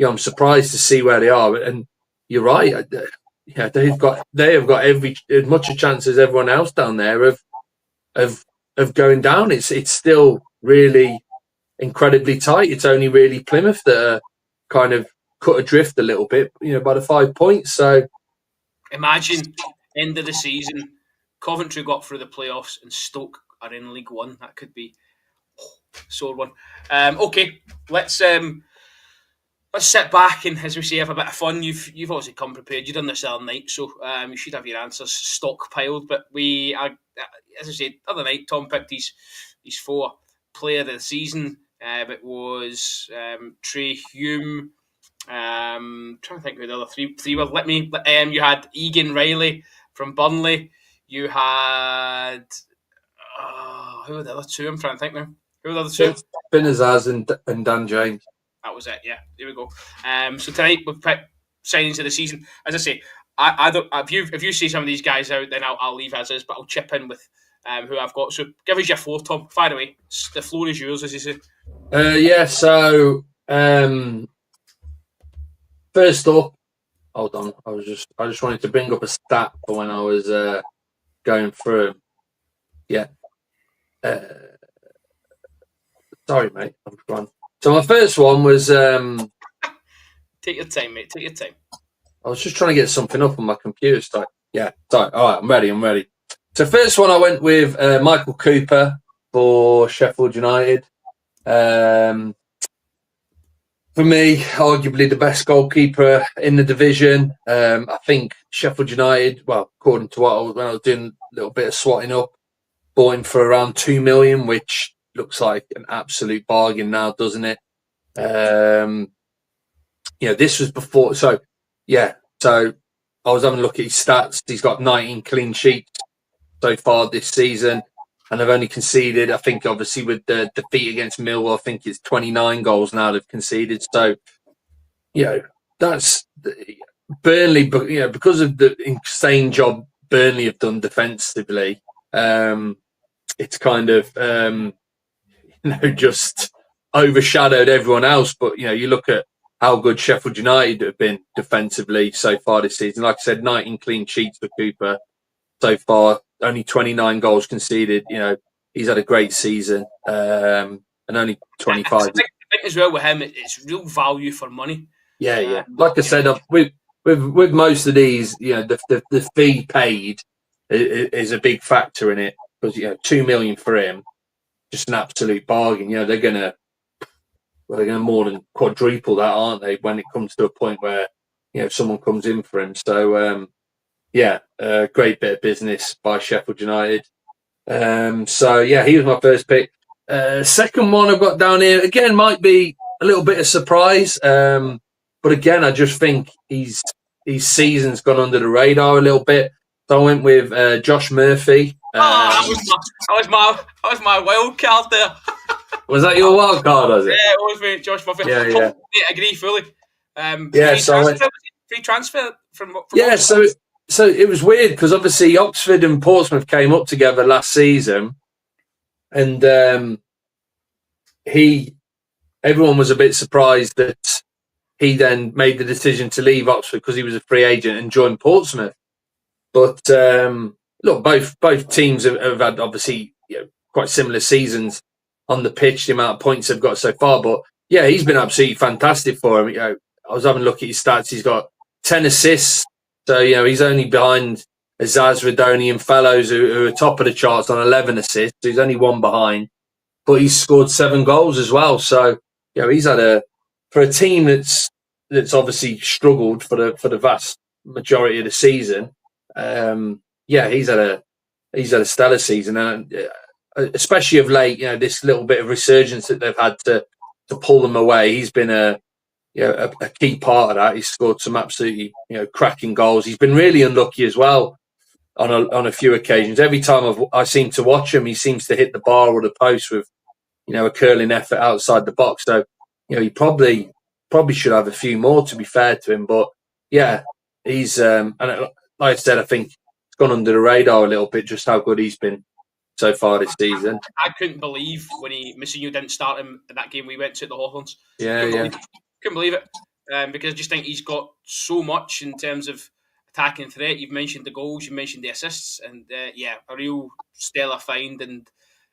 I'm surprised to see where they are, and you're right. They have got as much a chance as everyone else down there of going down. It's still really incredibly tight. It's only really Plymouth that are kind of cut adrift a little bit, by the 5 points. So imagine end of the season, Coventry got through the playoffs and Stoke are in League One. That could be sore one. Okay, let's sit back and, as we say, have a bit of fun. You've obviously come prepared. You've done this the other night, so you should have your answers stockpiled. But we are, as I said, the other night, Tom picked his 4 player of the season. It was Trey Hume. Trying to think who the other three were. You had Egan Riley from Burnley. You had who were the other two? I'm trying to think now. Who were the other two? Finn Azaz and Dan James. That was it. Yeah, there we go. So tonight we've picked signings of the season. As I say, I don't. If you see some of these guys out, then I'll leave as is, but I'll chip in with who I've got. So give us your 4, Tom. Fire away. The floor is yours, as you say. So first up, hold on. I just wanted to bring up a stat for when I was going through. Yeah. Sorry, mate. I'm gone. So my first one was. Take your time, mate. Take your time. I was just trying to get something up on my computer. Sorry. Yeah. Sorry. All right. I'm ready. So first one, I went with Michael Cooper for Sheffield United. For me, arguably the best goalkeeper in the division. I think Sheffield United, well, according to when I was doing a little bit of swatting up, bought him for around $2 million, which looks like an absolute bargain now, doesn't it? This was before. So I was having a look at his stats. He's got 19 clean sheets so far this season, and they've only conceded, I think, obviously with the defeat against Millwall, I think it's 29 goals now they've conceded. So, that's Burnley, but because of the insane job Burnley have done defensively, it's kind of just overshadowed everyone else. But you look at how good Sheffield United have been defensively so far this season. Like I said, 19 clean sheets for Cooper so far, only 29 goals conceded. He's had a great season. And and only I 25. think as well with him, it's real value for money. Yeah. Like I said, with most of these, the fee paid is a big factor in it, because $2 million for him, just an absolute bargain. They're gonna more than quadruple that, aren't they? When it comes to a point where someone comes in for him. So great bit of business by Sheffield United. So he was my first pick. Second one I've got down here again might be a little bit of surprise, but again I just think his season's gone under the radar a little bit. So I went with Josh Murphy. That was my wild card there. Was that your wild card? Was it? Yeah, it was, mate. Josh Murphy. Yeah. I agree fully. Free transfer from Oxford. So it was weird because obviously Oxford and Portsmouth came up together last season, and everyone was a bit surprised that he then made the decision to leave Oxford because he was a free agent and joined Portsmouth. But look, both teams have had obviously quite similar seasons on the pitch, the amount of points they've got so far. But he's been absolutely fantastic for him. I was having a look at his stats. He's got 10 assists. So, he's only behind Azaz, Radoni and Fellows, who are top of the charts on 11 assists. So he's only one behind. But he's scored 7 goals as well. So, he's had for a team that's obviously struggled for the vast majority of the season. He's had a stellar season, and especially of late, this little bit of resurgence that they've had to pull them away. He's been a key part of that. He's scored some absolutely cracking goals. He's been really unlucky as well on a few occasions. Every time I seem to watch him, he seems to hit the bar or the post with a curling effort outside the box. So he probably should have a few more, to be fair to him. But he's and like I said, I think it's gone under the radar a little bit just how good he's been so far this season. I couldn't believe when Mousinho didn't start him in that game we went to at the Hawthorns. Couldn't believe it. Because I just think he's got so much in terms of attacking threat. You've mentioned the goals, you mentioned the assists, and a real stellar find. And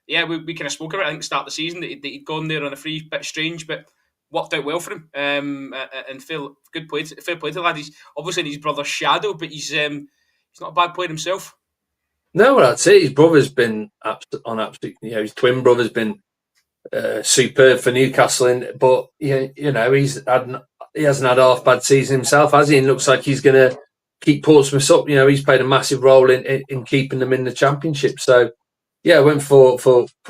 we kind of spoke about it, I think, start of the season, that he'd gone there on a free, bit strange, but worked out well for him. And fair play to the lad. He's obviously in his brother's shadow, but he's not a bad player himself. No, well, I'd say his brother's been absolutely, his twin brother's been superb for Newcastle, but he hasn't had a half bad season himself, has he? And looks like he's going to keep Portsmouth up. He's played a massive role in keeping them in the Championship. So I went for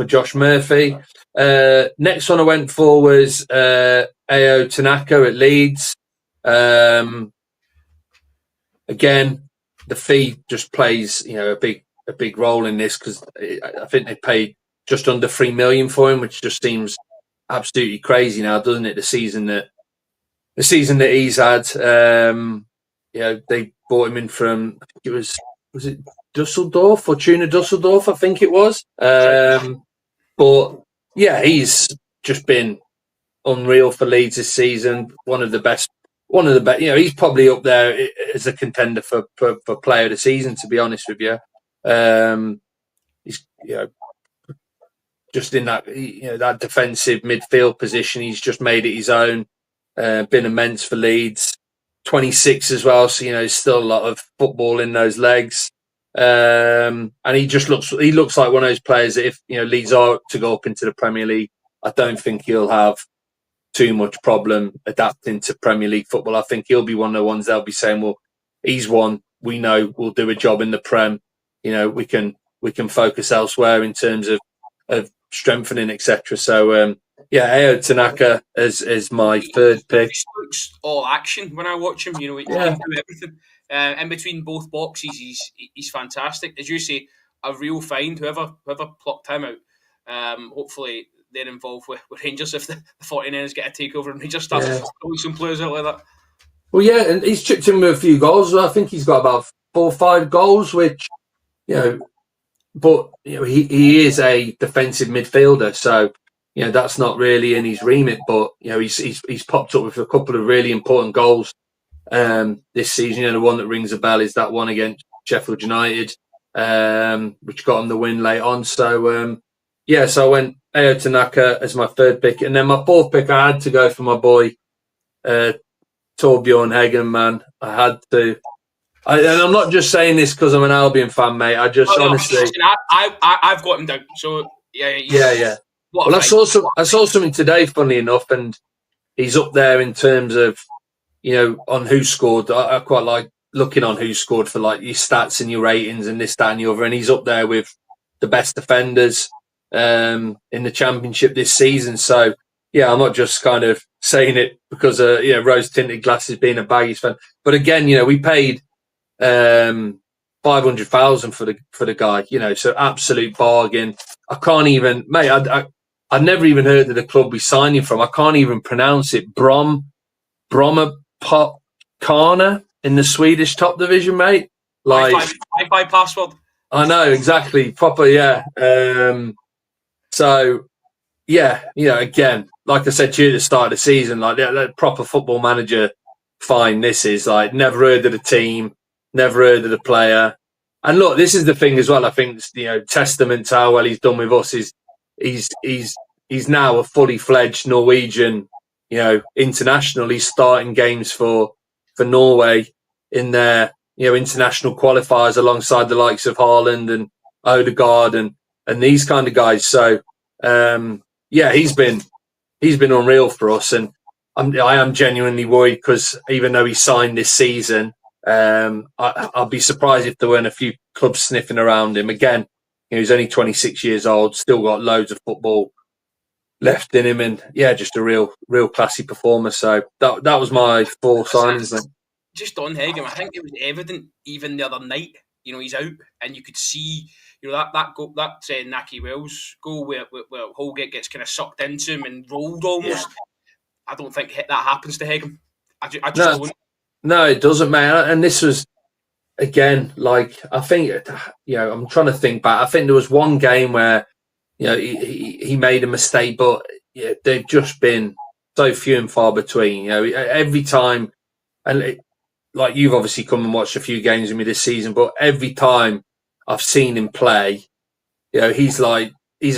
Josh Murphy. Next one I went for was Ayo Tanaka at Leeds. Again, the fee just plays a big role in this, because I think they paid just under $3 million for him, which just seems absolutely crazy now, doesn't it? The season that he's had, they bought him in from, I think it was it Dusseldorf, Fortuna Dusseldorf, I think it was. But he's just been unreal for Leeds this season. One of the best. He's probably up there as a contender for player of the season, to be honest with you. He's just in that that defensive midfield position, he's just made it his own. Been immense for Leeds. 26 as well, so there's still a lot of football in those legs. And he looks like one of those players that if Leeds are to go up into the Premier League, I don't think he'll have too much problem adapting to Premier League football. I think he'll be one of the ones they'll be saying, well, he's one we know will do a job in the Prem. We can focus elsewhere in terms of strengthening, etc. So Ayo Tanaka is my third pick. He looks all action when I watch him. He can do everything. In between both boxes, he's fantastic. As you say, a real find. Whoever plucked him out, hopefully they're involved with Rangers if the 49ers get a takeover and Rangers start throwing some players out like that. Well, and he's chipped in with a few goals. I think he's got about 4 or 5 goals, which but he is a defensive midfielder, so that's not really in his remit. But he's popped up with a couple of really important goals this season. The one that rings a bell is that one against Sheffield United, which got him the win late on. So so I went Ayo Tanaka as my third pick. And then my fourth pick, I had to go for my boy, Torbjorn Hagen, man. I had to. And I'm not just saying this because I'm an Albion fan, mate. I just honestly... Listen, I've got him down. So, yeah. Well, I saw something today, funny enough, and he's up there in terms of, on who scored. I quite like looking on who scored for like your stats and your ratings and this, that, and the other. And he's up there with the best defenders in the Championship this season. So, yeah, I'm not just kind of saying it because, rose-tinted glasses being a Baggies fan. But again, we paid 500,000 for the guy, so absolute bargain. I can't even, mate. I'd never even heard of the club we signed him from. I can't even pronounce it. Brommapojkarna in the Swedish top division, mate. Like Wi-Fi password. I know exactly, proper, yeah. So yeah, again, like I said to you at the start of the season, like that proper football manager. Fine, this is like never heard of the team. Never heard of the player. And look, this is the thing as well. I think testament to how well he's done with us is he's now a fully fledged Norwegian, international. He's starting games for Norway in their international qualifiers alongside the likes of Haaland and Odegaard and these kind of guys. So he's been unreal for us, and I am genuinely worried because even though he signed this season. I'll be surprised if there weren't a few clubs sniffing around him. Again, he's only 26 years old, still got loads of football left in him, and just a real classy performer. So that was my four signings. Just on Hagen, I think it was evident even the other night. He's out, and you could see that goal, that Naki Wells goal where Holgate gets kind of sucked into him and rolled almost. Yeah. I don't think that happens to Hagen. I just don't. No, it doesn't, man. And this was, again, like, I think, I'm trying to think back. I think there was one game where, he made a mistake, but they've just been so few and far between. Every time, and like you've obviously come and watched a few games with me this season, but every time I've seen him play, he's a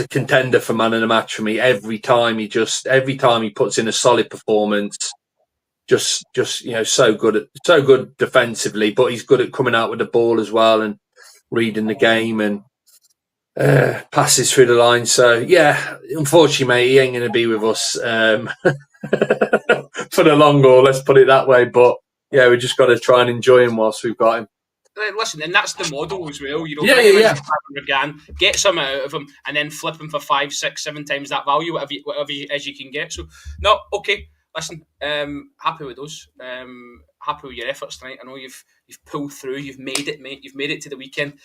contender for man of the match for me. Every time he puts in a solid performance. Just so good defensively, but he's good at coming out with the ball as well and reading the game and passes through the line. So yeah, unfortunately, mate, he ain't going to be with us for the long haul. Let's put it that way. But yeah, we just got to try and enjoy him whilst we've got him. Listen, and that's the model as well. Get some out of him, and then flip him for 5, 6, 7 times that value, whatever as you can get. So no, okay. Listen, happy with those. Happy with your efforts tonight. I know you've pulled through. You've made it, mate. You've made it to the weekend.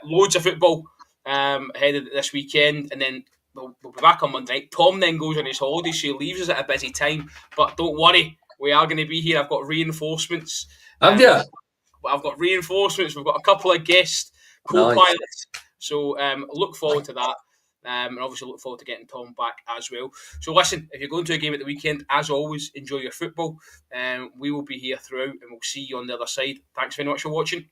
Loads of football ahead of this weekend, and then we'll be back on Monday night. Tom then goes on his holiday, so he leaves us at a busy time. But don't worry, we are going to be here. I've got reinforcements. Have you? I've got reinforcements. We've got a couple of guest co-pilots. Nice. So look forward to that. And obviously look forward to getting Tom back as well. So listen, if you're going to a game at the weekend, as always, enjoy your football. We will be here throughout, and we'll see you on the other side. Thanks very much for watching.